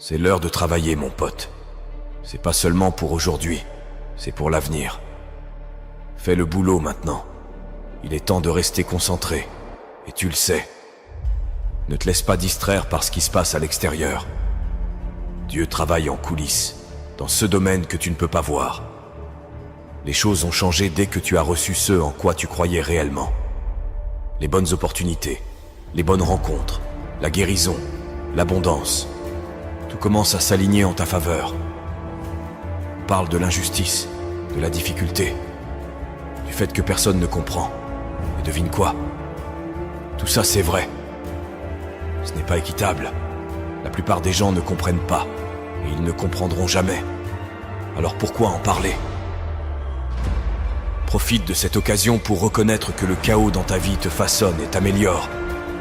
C'est l'heure de travailler, mon pote. C'est pas seulement pour aujourd'hui, c'est pour l'avenir. Fais le boulot maintenant. Il est temps de rester concentré, et tu le sais. Ne te laisse pas distraire par ce qui se passe à l'extérieur. Dieu travaille en coulisses, dans ce domaine que tu ne peux pas voir. Les choses ont changé dès que tu as reçu ce en quoi tu croyais réellement. Les bonnes opportunités, les bonnes rencontres, la guérison, l'abondance. Tout commence à s'aligner en ta faveur. On parle de l'injustice, de la difficulté, du fait que personne ne comprend. Et devine quoi? Tout ça c'est vrai. Ce n'est pas équitable. La plupart des gens ne comprennent pas, et ils ne comprendront jamais. Alors pourquoi en parler? Profite de cette occasion pour reconnaître que le chaos dans ta vie te façonne et t'améliore,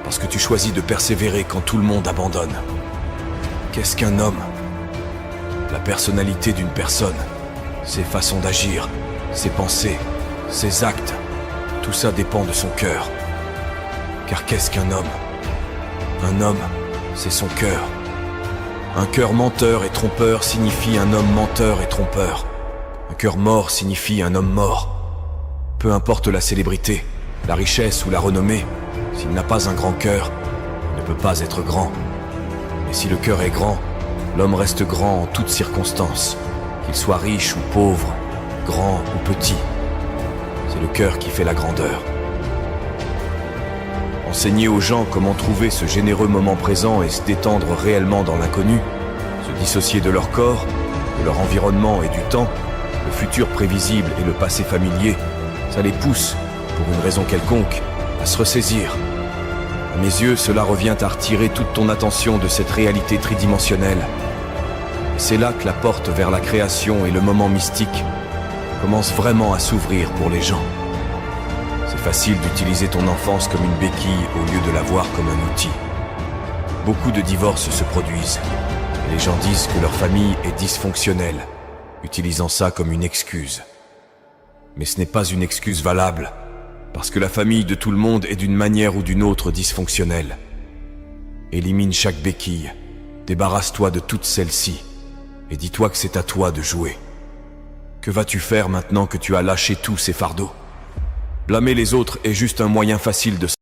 parce que tu choisis de persévérer quand tout le monde abandonne. Qu'est-ce qu'un homme? La personnalité d'une personne, ses façons d'agir, ses pensées, ses actes, tout ça dépend de son cœur. Car qu'est-ce qu'un homme? Un homme, c'est son cœur. Un cœur menteur et trompeur signifie un homme menteur et trompeur. Un cœur mort signifie un homme mort. Peu importe la célébrité, la richesse ou la renommée, s'il n'a pas un grand cœur, il ne peut pas être grand. Et si le cœur est grand, l'homme reste grand en toutes circonstances, qu'il soit riche ou pauvre, grand ou petit. C'est le cœur qui fait la grandeur. Enseigner aux gens comment trouver ce généreux moment présent et se détendre réellement dans l'inconnu, se dissocier de leur corps, de leur environnement et du temps, le futur prévisible et le passé familier, ça les pousse, pour une raison quelconque, à se ressaisir. À mes yeux, cela revient à retirer toute ton attention de cette réalité tridimensionnelle. Et c'est là que la porte vers la création et le moment mystique commence vraiment à s'ouvrir pour les gens. C'est facile d'utiliser ton enfance comme une béquille au lieu de la voir comme un outil. Beaucoup de divorces se produisent, et les gens disent que leur famille est dysfonctionnelle, utilisant ça comme une excuse. Mais ce n'est pas une excuse valable, parce que la famille de tout le monde est d'une manière ou d'une autre dysfonctionnelle. Élimine chaque béquille, débarrasse-toi de toutes celles-ci, et dis-toi que c'est à toi de jouer. Que vas-tu faire maintenant que tu as lâché tous ces fardeaux? Blâmer les autres est juste un moyen facile de